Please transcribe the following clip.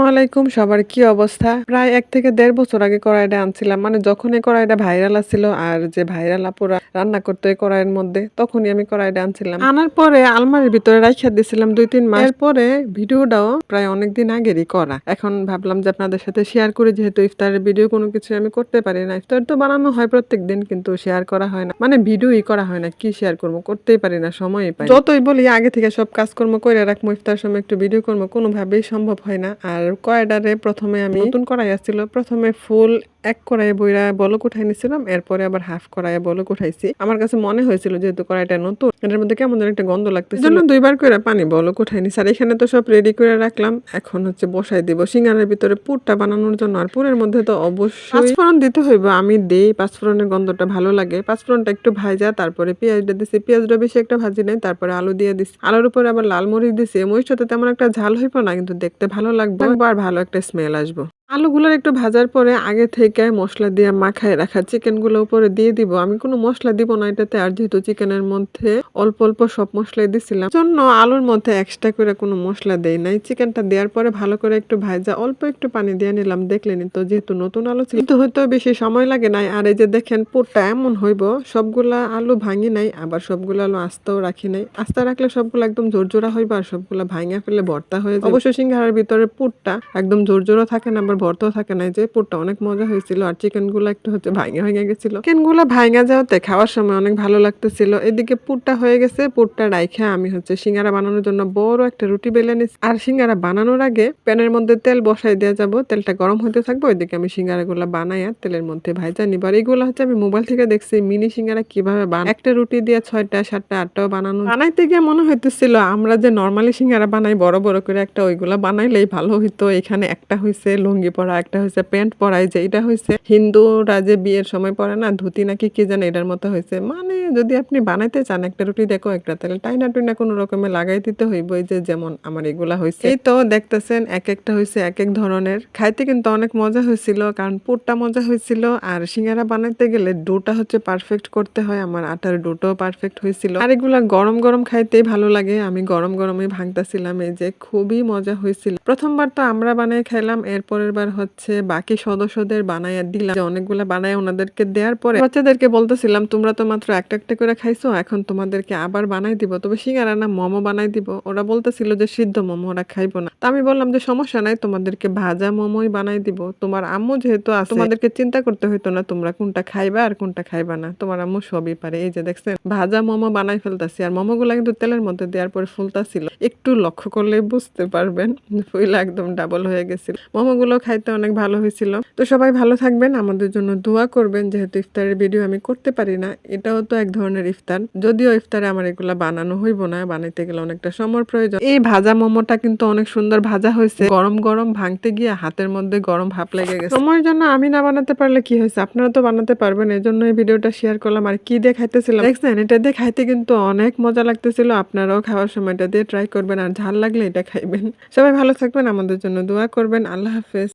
আসসালামু আলাইকুম, সবার কি অবস্থা? প্রায় ১ থেকে ১.৫ বছর আগে কড়াইটা আনছিলাম। মানে যখন এই কড়াইটা ভাইরাল আছিল আর যে ভাইরাল আপুরা রান্না করতো এই কড়াইয়ের মধ্যে, তখনই আমি কড়াইটা আনছিলাম। আনার পরে আলমারির ভিতরে রাইখা দিছিলাম ২-৩ মাস। এরপরে ভিডিওটাও প্রায় অনেকদিন আগেরই করা। এখন ভাবলাম যে আপনাদের সাথে শেয়ার করি, যেহেতু ইফতারের ভিডিও কোনো কিছু আমি করতে পারি না। ইফতার তো বানানো হয় প্রত্যেকদিন, কিন্তু শেয়ার করা হয় না। মানে ভিডিওই করা হয় না। কি শেয়ার করব? করতেই পারি না, সময়ই পাই না। যতই বলি আগে থেকে সব কাজকর্ম কইরা রাখবো, ইফতার সময় একটু ভিডিও করব, কোনোভাবেই সম্ভব হয় না। আর কড়াইটারে ১ম এ আমি নতুন কড়াই আসছিল। ১ম এ ফুল ১ কড়াইয়ে বইরা বলক উঠাই নিছিলাম। এরপরে আবার হাফ কড়াইয়ে বলক উঠাইছি। আমার কাছে মনে হয়েছিল যেহেতু কড়াইটা নতুন, এটার মধ্যে কেমন যেন একটা গন্ধ লাগতেছিল। এজন্য ২ বার কইরা পানি বলক উঠাই নিছি। আর এখানে তো সব রেডি করে রাখলাম। এখন হচ্ছে বসাই দিব সিঙ্গারার ভিতরে পুরটা বানানোর জন্য। আর পুরের মধ্যে তো অবশ্যই পাঁচফোড়ন দিতে হইব। আমি দেই, পাঁচফোড়নের গন্ধটা ভালো লাগে। পাঁচফোড়নটা একটু ভাইজা তারপরে পেঁয়াজটা দিছি। পেঁয়াজটা বেশি একটা ভাজি নাই। তারপরে আলু দিয়ে দিছি। আলুর উপরে আবার লাল মরিচ দিছি। মরিচটাতে তেমন একটা ঝাল হইব না, কিন্তু দেখতে ভালো লাগবে আর ভালো একটা স্মেল আসবে। আলুগুলোর একটু ভাজার পরে আগে থেকে মসলা দিয়ে মাখায় রাখা চিকেনগুলো উপরে দিয়ে দিব। আমি কোনো মসলা দিব না এটাতে। আর যেহেতু চিকেনের মধ্যে অল্প অল্প সব মসলাই দিছিলাম, জন্য আলুর মধ্যে এক্সট্রা করে কোনো মসলা দেই নাই। চিকেনটা দেওয়ার পরে ভালো করে একটু ভাজা অল্প একটু পানি দিয়ে নিলাম। দেখলেনি তো, যেহেতু নতুন আলু ছিল, কিন্তু হয়তো বেশি সময় লাগে নাই। আর এই যে দেখেন পুরটা এমন হইব, সবগুলা আলু ভাঙি নাই, আবার সবগুলা আলু আস্তেও রাখি নাই। আস্তে রাখলে সবগুলো একদম ঝোরঝোরা হইব, আর সবগুলা ভাঙা ফেলে ভর্তা হয়ে যাবে। অবশ্য সিঙ্গারার ভিতরে পুরটা একদম ঝোরঝোরা থাকে না, আবার ভর্তাও থাকে না। যে পুরটা অনেক মজা হয়েছিল। আর চিকেন গুলো একটু হচ্ছে ভাঙা হয়ে গেছিল। চিকেন গুলো ভাঙা যাওয়াতে খাওয়ার সময় অনেক ভালো লাগতেছিল। এদিকে পুরটা হয়ে গেছে। পুরটা রাইখা আমি হচ্ছে সিঙ্গারা বানানোর জন্য বড় একটা রুটি বেলে নিচ্ছি। আর সিঙ্গারা বানানোর আগে প্যানের মধ্যে তেল বসাই দেওয়া যাবো। তেলটা গরম হতে থাকবো, ওইদিকে আমি সিঙ্গারা গুলা বানাইয়া তেলের মধ্যে ভাজা নিব। আর এগুলো হচ্ছে আমি মোবাইল থেকে দেখছি মিনি সিঙ্গারা কিভাবে বানায়। একটা রুটি দিয়ে ৬টা ৭টা ৮টাও বানানো। বানাইতে গিয়ে মনে হইতেছিল আমরা যে নরমালি সিঙ্গারা বানাই বড় বড় করে, একটা ওইগুলা বানাইলেই ভালো হইতো। এখানে একটা হইছে লুঙ্গি পরা, একটা হইছে প্যান্ট পরাই, যে এটা হইছে হিন্দুরা যে বিয়ের সময় পরে না, ধুতি নাকি কি জানে, এটার মতো হইছে। মানে যদি আপনি বানাইতে চান একটা রুটি দেখো একটা, তাহলে টাইনা টুইনা কোনো রকমে লাগাই দিতে হইব। এই যে যেমন আমার এগুলা হইছে, এই তো দেখতেছেন এক একটা হইছে এক এক ধরনের। খাইতে কিন্তু অনেক মজা হয়েছিল, কারণ পুরটা মজা হয়েছিল। আর সিঙ্গারা বানাইতে গেলে ডোটা হচ্ছে পারফেক্ট করতে হয়। আমার আটার ডোটাও পারফেক্ট হয়েছিল। আর এগুলা গরম গরম খাইতেই ভালো লাগে। আমি গরম গরমই ভাঙতাছিলাম। এই যে খুবই মজা হয়েছিল। প্রথমবার তো আমরা বানাই খাইলাম, এরপরের বার হচ্ছে বাকি সদস্যদের বানাইয়া দিলাম। যে অনেকগুলা বানায় ওনাদেরকে দেওয়ার পরে বাচ্চাদেরকে বলতেছিলাম, তোমরা তো মাত্র একটা একটা করে খাইছো, এখন তোমাদেরকে আবার বানাই দিব, তবে সিঙ্গারা না মোমো বানাই দিব। ওরা বলতেছিল যে সিদ্ধ মোমো ওরা খাইবো না। তা আমি বললাম যে সমস্যা নাই, তোমাদেরকে ভাজা মোমোই বানাই দিব। তোমার আম্মু যেহেতু আছে, তোমাদেরকে চিন্তা করতে হইতো না তোমরা কোনটা খাইবা আর কোনটা খাইবা না। তোমার আম্মু সবই পারে। এই যে দেখছেন ভাজা মোমো বানাই ফেলতাছি। আর মোমোগুলা কিন্তু তেলের মধ্যে দেওয়ার পরে ফুলতাছিল। একটু লক্ষ্য করলে বুঝতে পারবেন, ফুইলা একদম ডাবল হয়ে গেছিল। মোমোগুলো খাইতে অনেক ভালো হয়েছিল। তো সবাই ভালো থাকবেন, আমাদের জন্য দোয়া করবেন। যেহেতু ইফতারের ভিডিও আমি করতে পারি না, এটাও তো এক ধরনের ইফতার। যদিও ইফতারে আমার এগুলা বানানো হইব না, বানাইতে গেলে অনেকটা সময় প্রয়োজন। এই ভাজা মোমোটা কিন্তু অনেক সুন্দর ভাজা হয়েছে। গরম গরম ভাঙতে গিয়ে হাতের মধ্যে গরম ভাপ লেগে গেছে। সময়ের জন্য আমি না বানাতে পারলে কি হয়েছে, আপনারা তো বানাতে পারবেন। এই জন্য এই ভিডিওটা শেয়ার করলাম। আর কি দিয়ে খাইতেছিলাম দেখছেন, এটা দিয়ে খাইতে কিন্তু অনেক মজা লাগতেছিল। আপনারাও খাওয়ার সময় এটা দিয়ে ট্রাই করবেন, আর ঝাল লাগলে এটা খাইবেন। সবাই ভালো থাকবেন, আমাদের জন্য দোয়া করবেন। আল্লাহ হাফেজ।